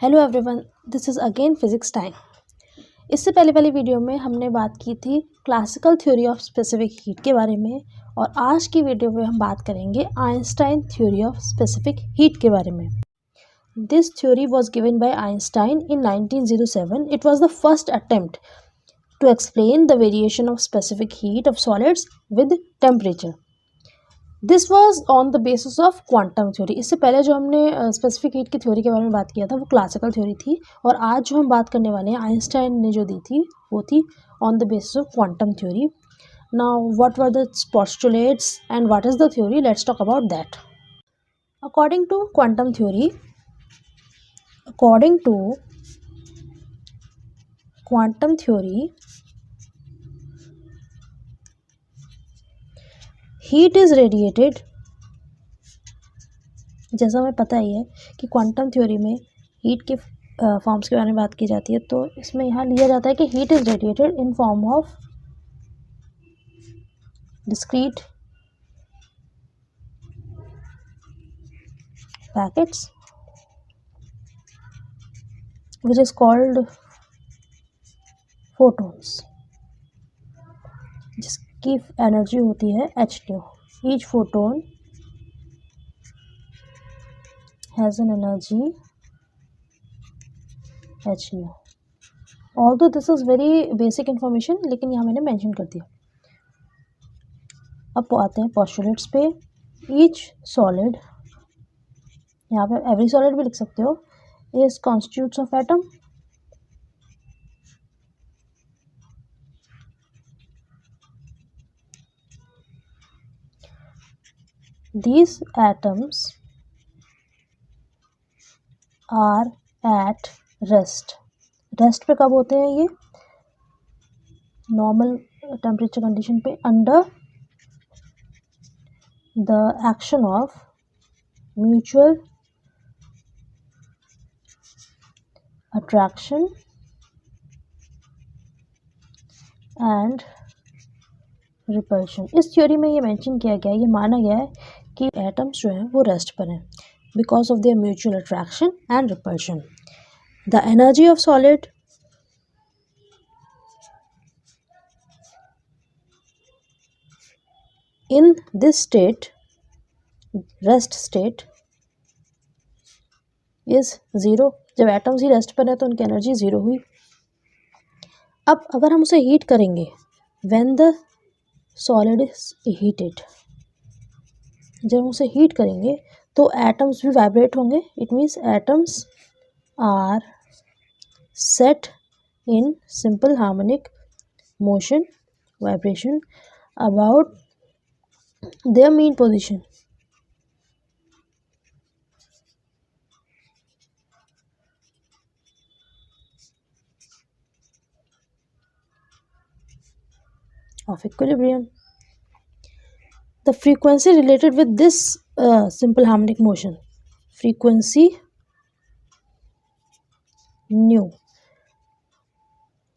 Hello everyone, this is again physics time. इससे पहले वाली वीडियो में हमने बात की थी classical theory of specific heat के बारे में, और आज की वीडियो में हम बात करेंगे Einstein theory of specific heat के बारे में। This theory was given by Einstein in 1907. It was the first attempt to explain the variation of specific heat of solids with temperature. This was on the basis of quantum theory. इससे पहले जो हमने specific heat की theory के बारे में बात किया था वो क्लासिकल थ्योरी थी, और आज जो हम बात करने वाले हैं आइंस्टाइन ने जो दी थी वो थी on the basis of quantum theory. Now what were the postulates and what is the theory, let's talk about that. According to quantum theory, heat is radiated. जैसा हमें पता ही है कि क्वांटम थ्योरी में हीट के फॉर्म्स के बारे में बात की जाती है, तो इसमें यहाँ लिया जाता है कि heat is radiated in form of discrete packets which is called photons, जिसकी एनर्जी होती है h²। Each photon has an energy h²। Although this is very basic information, लेकिन यहाँ मैंने मेंशन कर दिया। अब आते हैं पोस्टुलेट्स पे। ईच सॉलिड, यहाँ पे एवरी सॉलिड भी लिख सकते हो, is constitutes of atom. These atoms are at rest। Rest पे कब होते हैं ये? नॉर्मल टेम्परेचर कंडीशन पे, under the action of mutual attraction and repulsion. इस थ्योरी में ये मेंशन किया गया है, ये माना गया है कि एटम्स जो हैं वो रेस्ट पर हैं because of their mutual attraction and repulsion. The energy of solid in this state, rest state, is zero. जब एटम्स ही रेस्ट पर है तो उनकी एनर्जी ज़ीरो हुई। अब अगर हम उसे हीट करेंगे, when the solid is heated, जब हम उसे हीट करेंगे तो एटम्स भी वाइब्रेट होंगे। It means atoms are set in simple harmonic motion, vibration about their mean position। of equilibrium। The frequency related with this simple harmonic motion, frequency nu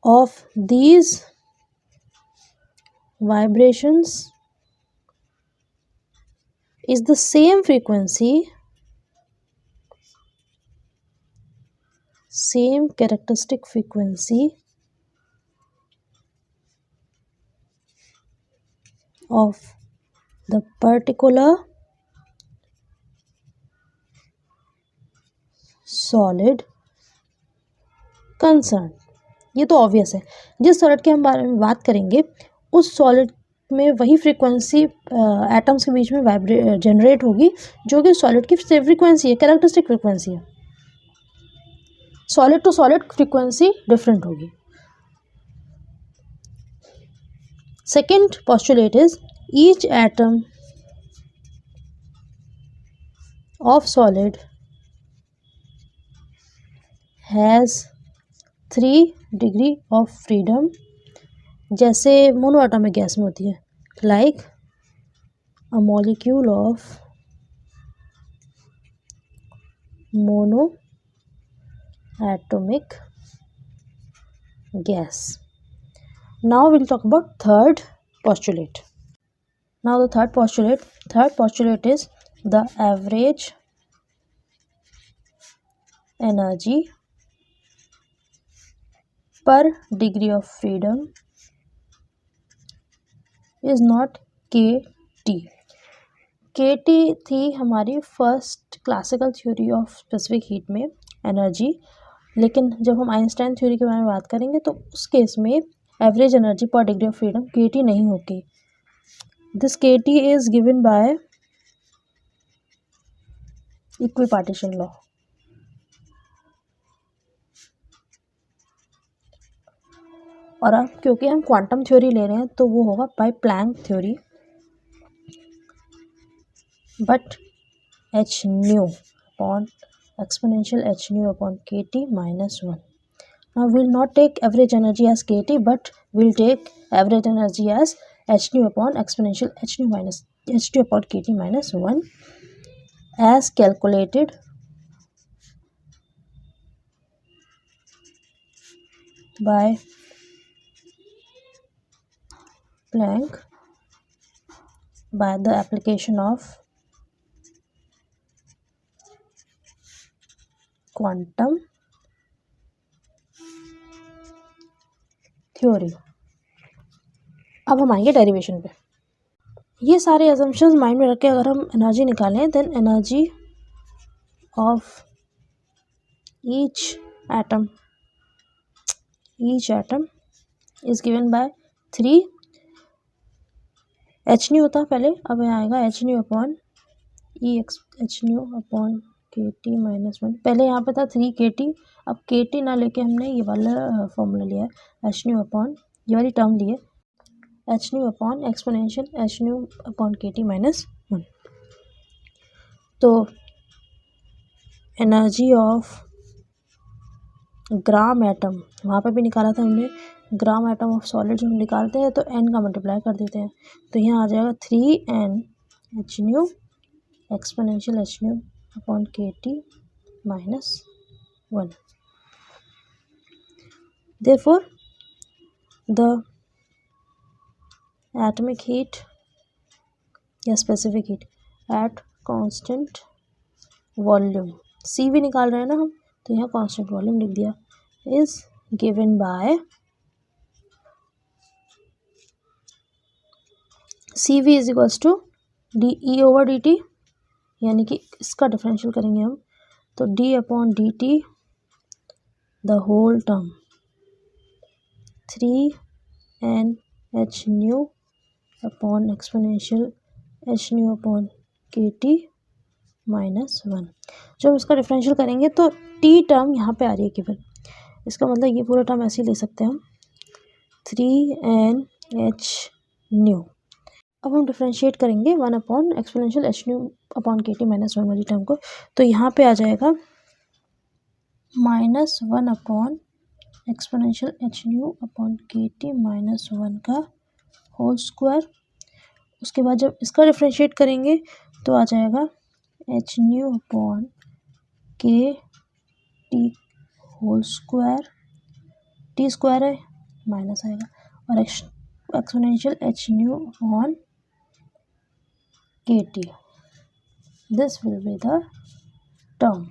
of these vibrations is the same frequency, same characteristic frequency of the particular solid concerned। ये तो obvious है, जिस solid के हम बारे में बात करेंगे उस सॉलिड में वही फ्रीक्वेंसी एटम्स के बीच में जनरेट होगी जो कि सॉलिड की फ्रीक्वेंसी है, कैरेक्टरिस्टिक फ्रीक्वेंसी है। Solid to solid frequency different होगी। Second postulate is each atom of solid has 3 degree of freedom, जैसे मोनो एटॉमिक गैस में होती है, like a molecule of mono atomic gas. Now we'll talk about third postulate. Now the third postulate is the average energy पर degree of freedom is not KT। KT थी हमारी first classical theory of specific heat में energy, लेकिन जब हम Einstein theory के बारे में बात करेंगे तो उस केस में एवरेज एनर्जी पर डिग्री ऑफ फ्रीडम KT नहीं होगी। This KT is given bye equipartition law. और अब क्योंकि हम क्वांटम थ्योरी ले रहे हैं तो वो होगा by Planck theory, but h nu upon exponential h nu upon KT minus 1. Now we'll not take average energy as KT, but we'll take average energy as h nu upon exponential h nu upon KT minus 1 as calculated by Planck by the application of quantum theory. अब हम आएंगे derivation पे। ये सारे assumptions mind में रख के अगर हम एनर्जी निकालें, then energy of each atom is given by 3 h nu होता पहले, अब यहाँ आएगा h nu upon h nu upon KT minus 1। पहले यहाँ पे था 3 KT, अब KT ना लेके हमने ये वाला फॉर्मूला लिया है, h न्यू अपॉन ये वाली टर्म लिए h nu upon exponential h nu upon KT minus 1। तो एनर्जी ऑफ ग्राम एटम वहाँ पे भी निकाला था हमने, ग्राम एटम ऑफ सॉलिड जो हम निकालते हैं तो n का मल्टीप्लाई कर देते हैं, तो यहाँ आ जाएगा 3n h new exponential h new upon KT minus 1. Therefore, the atomic heat या specific heat at constant volume, CV निकाल रहे हैं ना हम, तो यहाँ constant volume लिख दिया, is given by CV is equals to DE over DT, यानी कि इसका डिफरेंशियल करेंगे हम तो d upon DT the whole term 3n h nu upon exponential h nu upon KT minus 1। जब इसका डिफरेंशियल करेंगे तो t टर्म यहाँ पे आ रही है केवल, इसका मतलब ये पूरा टर्म ऐसे ही ले सकते हैं हम 3n h न्यू। अब हम डिफरेंशिएट करेंगे 1 upon exponential h nu upon KT minus 1 वाली टर्म को, तो यहाँ पे आ जाएगा -1 upon exponential h nu upon KT minus 1 का होल स्क्वायर। उसके बाद जब इसका डिफरेंशिएट करेंगे तो आ जाएगा h nu upon KT whole square, t square है माइनस आएगा, और exponential h nu upon KT, this will be the term.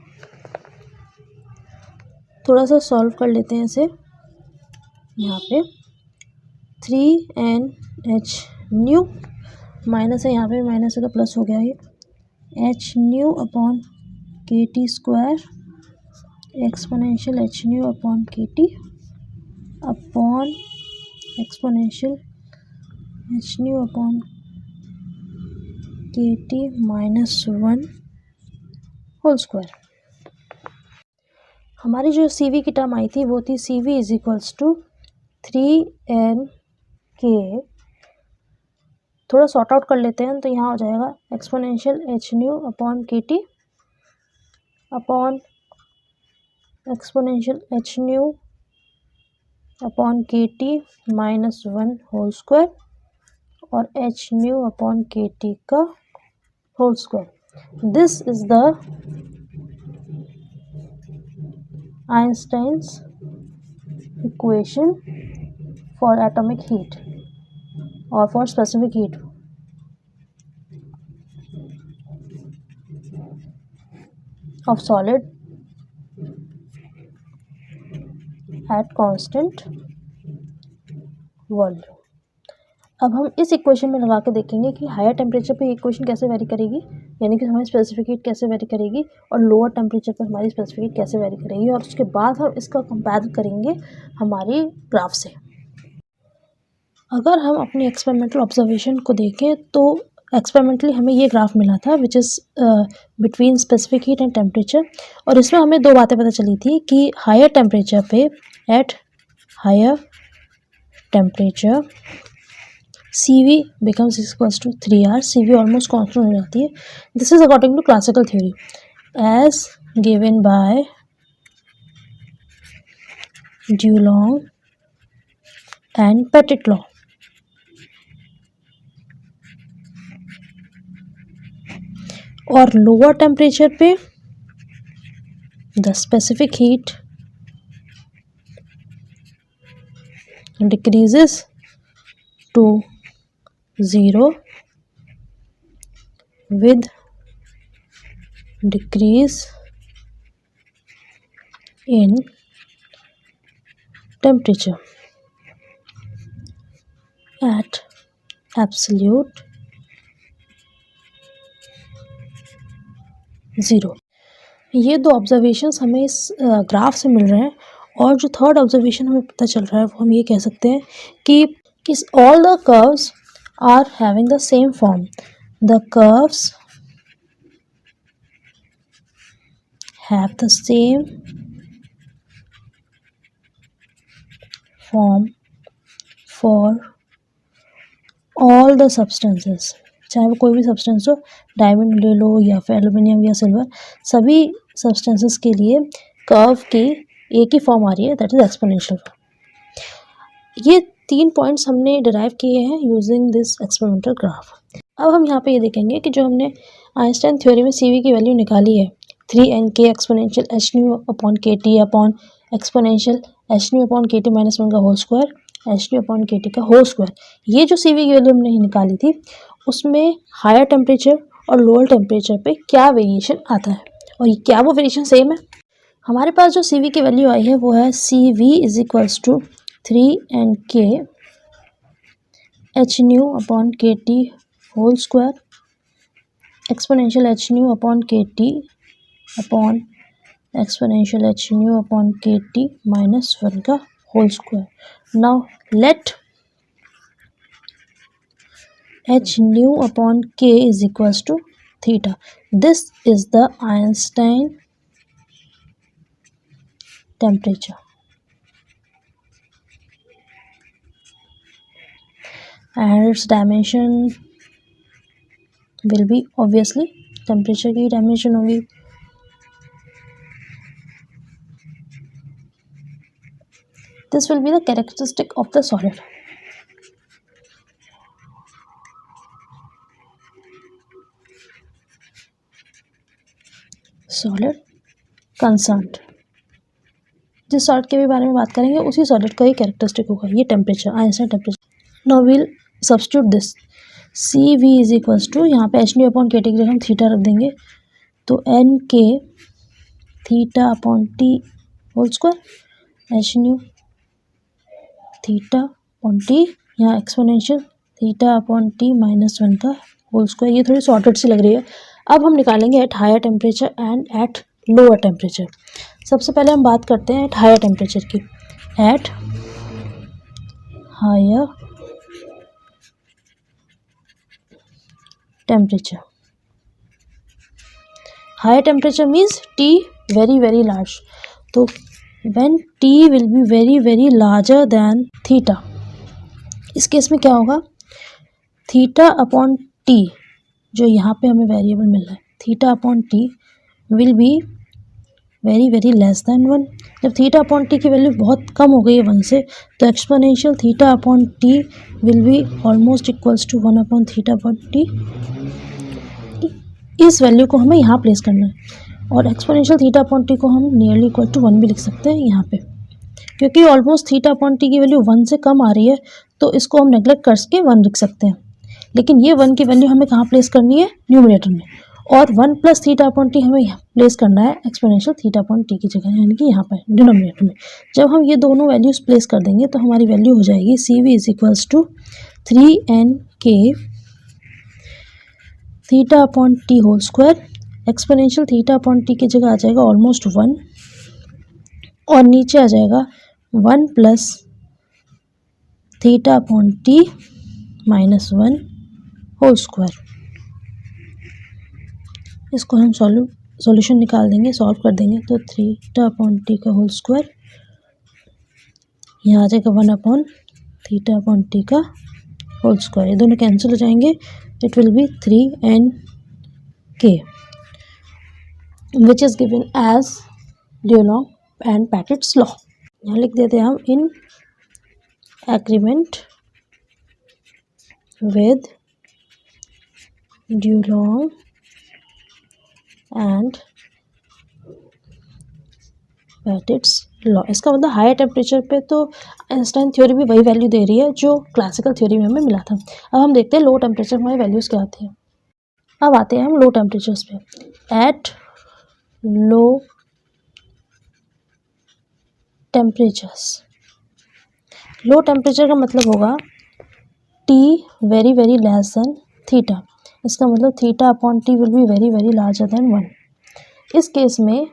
थोड़ा सा सॉल्व कर लेते हैं इसे। यहाँ पे 3NH न्यू माइनस है, यहाँ पे माइनस है तो प्लस हो गया ये, h nu upon KT square exponential h nu upon KT upon exponential h nu upon KT minus 1 whole square. हमारी जो CV की टर्म आई थी वो थी CV is equals to 3NK। थोड़ा सॉर्ट आउट कर लेते हैं तो यहाँ हो जाएगा exponential h nu upon KT upon exponential h nu upon KT minus 1 whole square और h न्यू अपॉन KT का whole square. This is the Einstein's equation for atomic heat और for specific heat. Of solid at constant volume. अब हम इस equation में लगा के देखेंगे कि हायर टेम्परेचर पे इक्वेशन कैसे वेरी करेगी, यानी कि हमारी स्पेसिफिक हीट कैसे वेरी करेगी, और लोअर टेम्परेचर पर हमारी स्पेसिफिक हीट कैसे वेरी करेगी, और उसके बाद हम इसका कंपेयर करेंगे हमारी ग्राफ से। अगर हम अपनी एक्सपेरिमेंटल ऑब्जर्वेशन को देखें तो एक्सपेरिमेंटली हमें ये ग्राफ मिला था which is between specific heat and temperature, और इसमें हमें दो बातें पता चली थी कि हायर टेम्परेचर पे at higher temperature CV becomes equals to 3R, CV almost constant हो जाती है. This is according to classical theory as given by Dulong and Pettit law. और लोअर टेम्परेचर पे the specific heat decreases to 0 with decrease in temperature at absolute 0. ये दो observations हमें इस graph से मिल रहे हैं, और जो थर्ड ऑब्जर्वेशन हमें पता चल रहा है वो हम ये कह सकते हैं कि all the curves are having the same form. The curves have the same form for all the substances. चाहे वो कोई भी सब्सटेंस हो, डायमंड ले लो या फिर एल्युमिनियम या सिल्वर, सभी सब्सटेंसेस के लिए कर्व की एक ही फॉर्म आ रही है, दैट इज एक्सपोनेंशियल. ये 3 पॉइंट्स हमने डिराइव किए हैं यूजिंग दिस एक्सपेरिमेंटल ग्राफ. अब हम यहाँ पे ये देखेंगे कि जो हमने आइंस्टाइन थ्योरी में CV की वैल्यू निकाली है 3nk exponential hν upon kT upon exponential hν upon kT minus 1 का whole square hν upon kT का होल स्क्वायर, ये जो CV की वैल्यू हमने निकाली थी उसमें हायर टेम्परेचर और लोअर टेम्परेचर पे क्या वेरिएशन आता है, और क्या वो वेरिएशन सेम है. हमारे पास जो CV की वैल्यू आई है वो है CV is equals to 3nk hν upon kT whole square exponential hν upon kT upon exponential hν upon kT minus 1 का whole square. Now let hν upon k is equals to theta. This is the Einstein temperature. And its dimension will be obviously temperature की dimension होगी. This will be the characteristic of the solid. Solid concerned. जिस solid के भी बारे में बात करेंगे उसी सॉलिड का ही कैरेक्टरिस्टिक होगा ये temperature, Einstein temperature. Now will substitute this. CV is equals to, यहाँ पे hν अपॉन kT की जगह हम थीटा रख देंगे, तो nk theta upon t whole square hν theta upon t, यहाँ exponential theta upon t minus 1 का होल स्क्वायर. ये थोड़ी शॉर्टेड सी लग रही है. अब हम निकालेंगे at higher temperature and at lower temperature. सबसे पहले हम बात करते हैं एट हायर टेम्परेचर की. At higher temperature, higher temperature means T very very large. तो when T will be very very larger than theta, इस केस में क्या होगा, थीटा अपॉन T जो यहाँ पे हमें वेरिएबल मिल रहा है, theta upon T will be very very less than 1. जब थीटा अपॉन T की वैल्यू बहुत कम हो गई है 1 से, तो exponential theta upon T will be almost equals to 1 upon theta upon T. इस वैल्यू को हमें यहाँ प्लेस करना है, और एक्सपोनेंशियल थीटा अपॉन T को हम नियरली इक्वल टू 1 भी लिख सकते हैं यहाँ पे, क्योंकि ऑलमोस्ट थीटा अपॉन T की वैल्यू 1 से कम आ रही है, तो इसको हम नेग्लेक्ट करके 1 लिख सकते हैं. लेकिन ये 1 की वैल्यू हमें कहाँ प्लेस करनी है, न्यूमरेटर में, और 1 प्लस थीटा अपॉन टी हमें यहाँ प्लेस करना है एक्सपोनेंशियल थीटा अपॉन टी की जगह, यानी कि यहाँ पर डिनोमिनेटर में। जब हम ये दोनों वैल्यूज़ प्लेस कर देंगे तो हमारी वैल्यू हो जाएगी C V is equals to 3nk theta upon T whole square, exponential theta upon T की जगह आ जाएगा ऑलमोस्ट 1 और नीचे आ जाएगा 1 plus theta upon T minus 1 whole square. इसको हम सॉल्यूशन निकाल देंगे, सॉल्व कर देंगे तो थीटा अपॉन टी का होल स्क्वायर, यहाँ आ जाएगा 1 अपॉन थीटा अपॉन टी का होल स्क्वायर। ये दोनों कैंसिल हो जाएंगे, it will be 3nk which is given as Dulong and Petit's law. यहाँ लिख देते हैं हम in agreement with Dulong and Petit's law. इसका मतलब हायर टेम्परेचर पे तो आइंस्टाइन थ्योरी भी वही वैल्यू दे रही है जो क्लासिकल थ्योरी में हमें मिला था। अब हम देखते हैं लो टेम्परेचर हमारी वैल्यूज़ क्या आती है। अब आते हैं हम लो टेम्परेचर्स पे। At low temperatures, low temperature का मतलब होगा T very very less than theta. इसका मतलब theta upon T will be very very larger than 1। इस केस में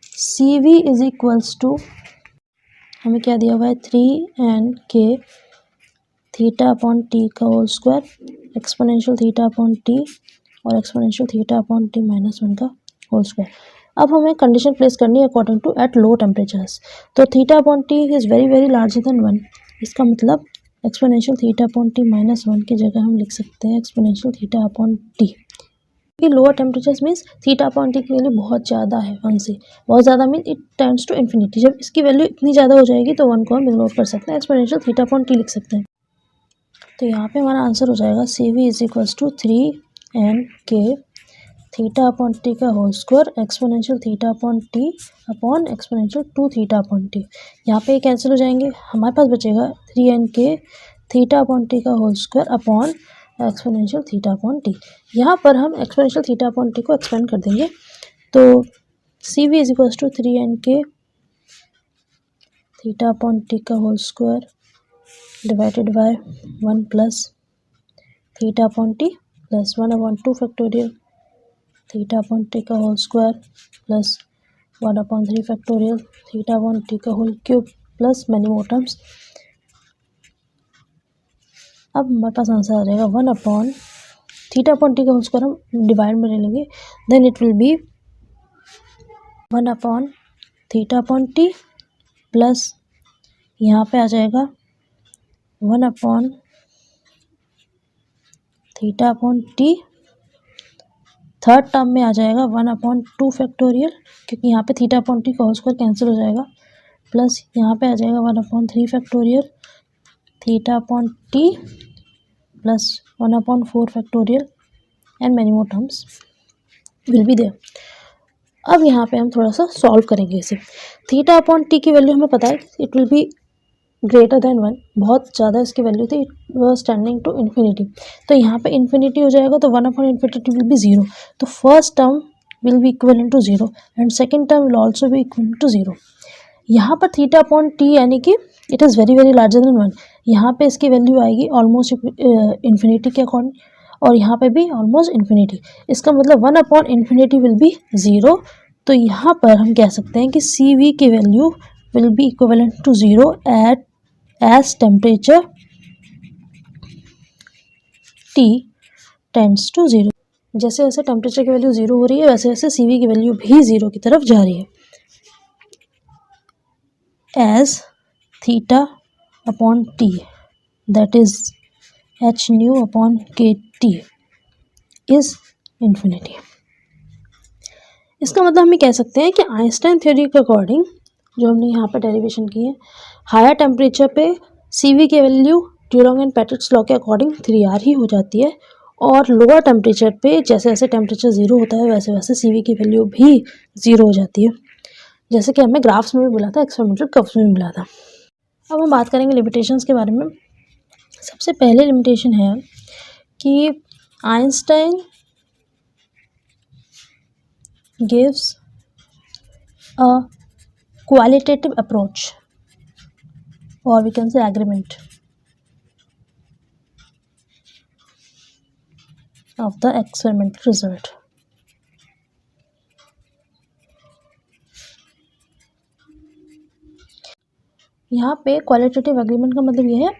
C V is equals to, हमें क्या दिया हुआ है 3nk थीटा अपॉन टी का whole square, exponential theta upon T और exponential theta upon T minus 1 का होल स्क्वायर। अब हमें कंडीशन प्लेस करनी है according to at low temperatures. तो theta upon T is very very larger than 1, इसका मतलब exponential theta upon T minus 1 की जगह हम लिख सकते हैं एक्सपोनेंशियल थीटा अपॉन टी। कि lower temperatures means theta upon T की वैल्यू बहुत ज़्यादा है 1 से, बहुत ज़्यादा mean it tends to infinity. जब इसकी वैल्यू इतनी ज़्यादा हो जाएगी तो 1 को हम इग्नोर कर सकते हैं, एक्सपोनेंशियल थीटा अपॉन टी लिख सकते हैं। तो यहाँ पे हमारा आंसर हो जाएगा C V is equals to 3nk theta upon T का whole square, exponential theta upon T upon exponential 2 theta upon T. यहाँ पे कैंसिल हो जाएंगे, हमारे पास बचेगा 3nk थीटा अपॉन टी का whole square upon exponential theta upon T. यहाँ पर हम एक्सपोनेंशियल थीटा अपॉन टी को एक्सपेंड कर देंगे, तो C V is equals to 3nk theta upon T का whole square divided by 1 plus theta upon T plus 1 upon 2 factorial theta upon T का whole square plus 1 upon 3 factorial theta upon T का whole cube plus many more terms. अब हमारे पास answer आ जाएगा 1 upon theta upon T का whole square हम divide में ले लेंगे, then it will be 1 upon theta upon T plus यहाँ पे आ जाएगा 1 upon theta upon T, third term में आ जाएगा 1 अपॉन 2 फैक्टोरियल क्योंकि यहाँ पे थीटा अपॉन टी का होल स्क्वायर कैंसिल हो जाएगा, प्लस यहाँ पे आ जाएगा 1 upon 3 factorial theta upon T plus 1 upon 4 factorial and many more terms will be there. अब यहाँ पे हम थोड़ा सा सॉल्व करेंगे इसे। थीटा अपॉन टी की वैल्यू हमें पता है it will be greater than 1, बहुत ज़्यादा इसकी वैल्यू थी, it was tending to infinity. तो यहाँ पे इन्फिनिटी हो जाएगा तो 1 अपॉन इन्फिनिटी विल बी 0, तो first term will be equivalent to 0 and second term will also be equivalent to 0। यहाँ पर थीटा अपॉन टी यानी कि it is very very larger than 1, यहाँ पे इसकी वैल्यू आएगी ऑलमोस्ट इन्फिनिटी के अकॉर्डिंग और यहाँ पे भी ऑलमोस्ट इन्फिनिटी। इसका मतलब 1 अपॉन इन्फिनिटी विल बी 0। तो यहाँ पर हम कह सकते हैं कि सी वी की value will be equivalent to 0 at as temperature T tends to 0। जैसे जैसे टेम्परेचर की वैल्यू 0 हो रही है वैसे वैसे सी वी की वैल्यू भी 0 की तरफ जा रही है। As theta upon T that is h nu upon k T is infinity. इसका मतलब हम ये कह सकते हैं कि आइंस्टाइन थ्योरी के अकॉर्डिंग जो हमने यहाँ पर डेरिवेशन की है, हायर टेम्परेचर पे सी वी की वैल्यू ड्यूलॉन्ग एंड पैटिट्स लॉ के अकॉर्डिंग 3R ही हो जाती है और लोअर टेम्परेचर पे जैसे जैसे टेम्परेचर 0 होता है वैसे वैसे सी वी की वैल्यू भी 0 हो जाती है, जैसे कि हमें ग्राफ्स में भी मिला था, एक्सपेरिमेंटल कर्व्स में भी मिला था। अब हम बात करेंगे लिमिटेशंस के बारे में। सबसे पहले लिमिटेशन है कि Einstein gives a qualitative approach, or we can say agreement of the experimental result. यहाँ पे क्वालिटेटिव एग्रीमेंट का मतलब ये है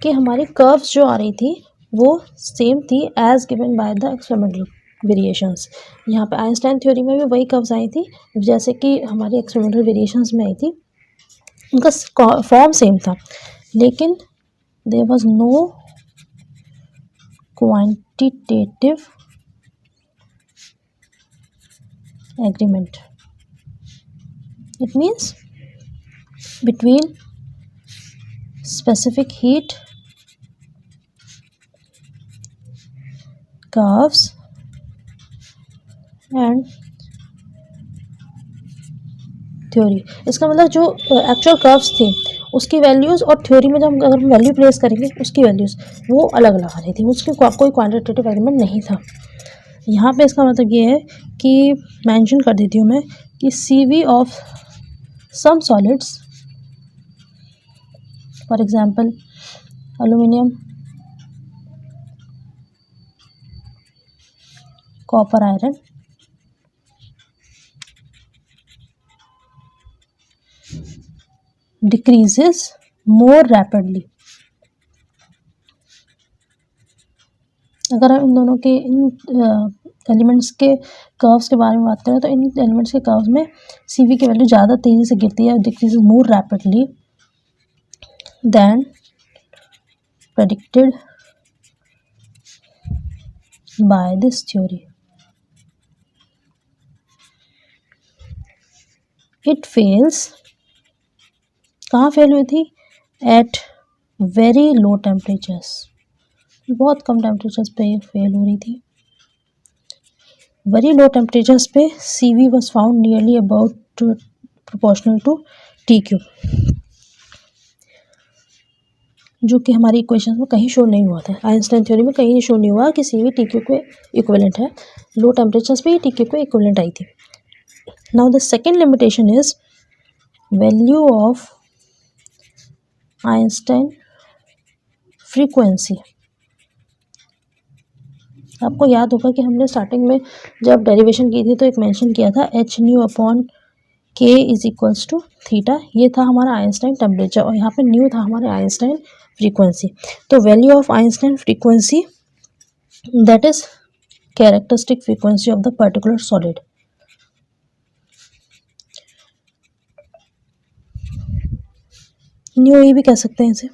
कि हमारी कर्व्स जो आ रही थी वो सेम थी as given by the experimental variations. यहाँ पे आइंस्टाइन थ्योरी में भी वही कर्व्स आई थी जैसे कि हमारी एक्सपेरिमेंटल वेरिएशंस में आई थी, उनका फॉर्म सेम था, लेकिन there was no quantitative agreement. It means between specific heat curves and theory. इसका मतलब जो एक्चुअल कर्व्स थे उसकी वैल्यूज़ और थ्योरी में जब अगर हम वैल्यू प्लेस करेंगे उसकी वैल्यूज़ वो अलग अलग आ रही थी, उसकी कोई क्वांटिटेटिव एग्रीमेंट नहीं था। यहाँ पे इसका मतलब ये है कि मेंशन कर देती हूँ मैं कि CV of some solids, for example aluminium, copper, iron, decreases more rapidly। अगर हम इन दोनों के इन एलिमेंट्स के कर्व्स के बारे में बात करें तो इन एलिमेंट्स के कर्व्स में CV की वैल्यू ज़्यादा तेज़ी से गिरती है, decreases more rapidly than predicted by this theory। It fails, कहाँ फेल हुई थी? एट वेरी लो टेम्परेचर्स, बहुत कम टेम्परेचर्स पे ये फेल हो रही थी। वेरी लो टेम्परेचर्स पे CV was found nearly about proportional to TQ, जो कि हमारी इक्वेशन में कहीं शो नहीं हुआ था। आइंस्टाइन थ्योरी में कहीं शो नहीं हुआ कि CV TQ के इक्विवेलेंट है। लो टेम्परेचर्स पे TQ के इक्विवेलेंट आई थी। Now the second limitation is value of Einstein frequency. आपको याद होगा कि हमने स्टार्टिंग में जब डेरिवेशन की थी तो एक मेंशन किया था h/k is equals to theta. ये था हमारा आइंस्टाइन टेम्परेचर और यहाँ पे न्यू था हमारे आइंस्टाइन फ्रीक्वेंसी। तो value of Einstein frequency that is characteristic frequency of the particular solid. New ये भी कह सकते हैं इसे।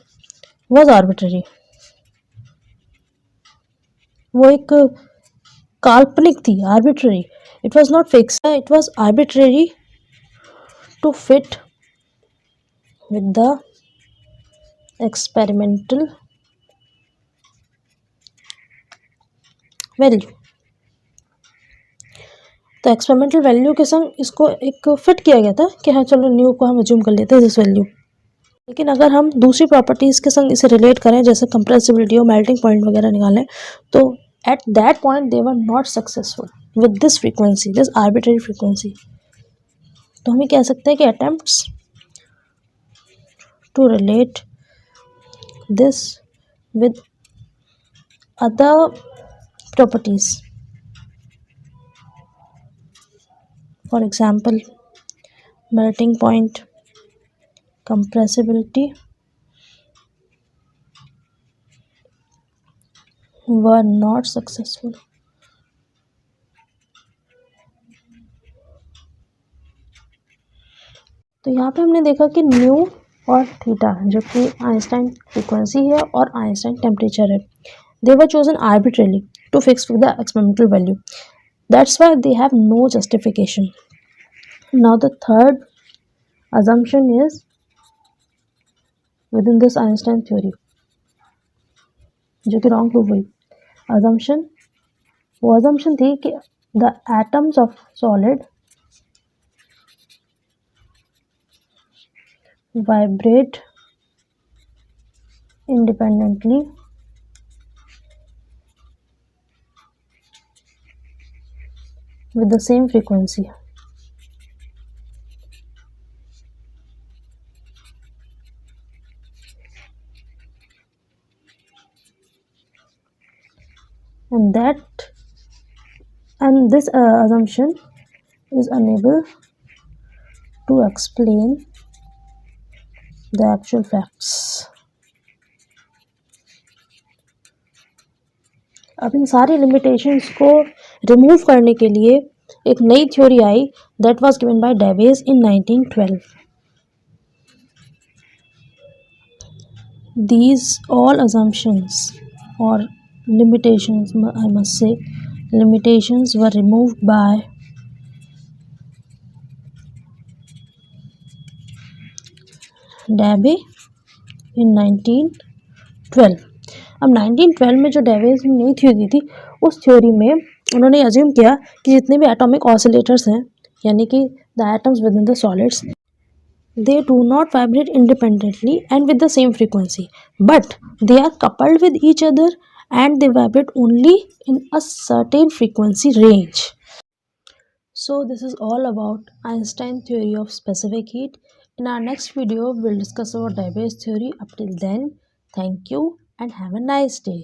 वॉज आर्बिट्ररी, वो एक काल्पनिक थी, arbitrary. It was not fix, it was arbitrary to fit with the experimental value. तो एक्सपेरिमेंटल वैल्यू के संग इसको एक फिट किया गया था कि हाँ चलो न्यू को हम अज्यूम कर लेते हैं दिस वैल्यू। लेकिन अगर हम दूसरी प्रॉपर्टीज़ के संग इसे रिलेट करें जैसे कंप्रेसिबिलिटी और मेल्टिंग पॉइंट वगैरह निकालें तो at that point they were not successful with this frequency, this arbitrary frequency। तो हम ये कह सकते हैं कि attempts to relate this with other properties, for example melting point, compressibility, were not successful। तो यहाँ पे हमने देखा कि न्यू और थीटा जो कि आइंस्टाइन फ्रीक्वेंसी है और आइंस्टाइन टेम्परेचर है, they were chosen arbitrarily to fix with the experimental value, that's why they have no justification. Now the third assumption is within this Einstein theory जो कि wrong prove हुई। assumption, वो assumption थी कि the atoms of solid vibrate independently with the same frequency. And this assumption is unable to explain the actual facts. अब इन सारी limitations को remove करने के लिए एक नई theory I that was given by Davis in 1912. These all assumptions or limitations, I must say, limitations were removed by डेबे in 1912. अब 1912 में जो डेविस ने नई थ्योरी दी थी, उस थ्योरी में उन्होंने अज्यूम किया कि जितने भी एटॉमिक ऑसिलेटर्स हैं, यानी कि the atoms with in the solids, they do not vibrate independently and with the same frequency, but they are coupled with each other and they vibrate only in a certain frequency range. So this is all about Einstein theory of specific heat. In our next video, we'll discuss about Davis theory. Up till then, thank you and have a nice day.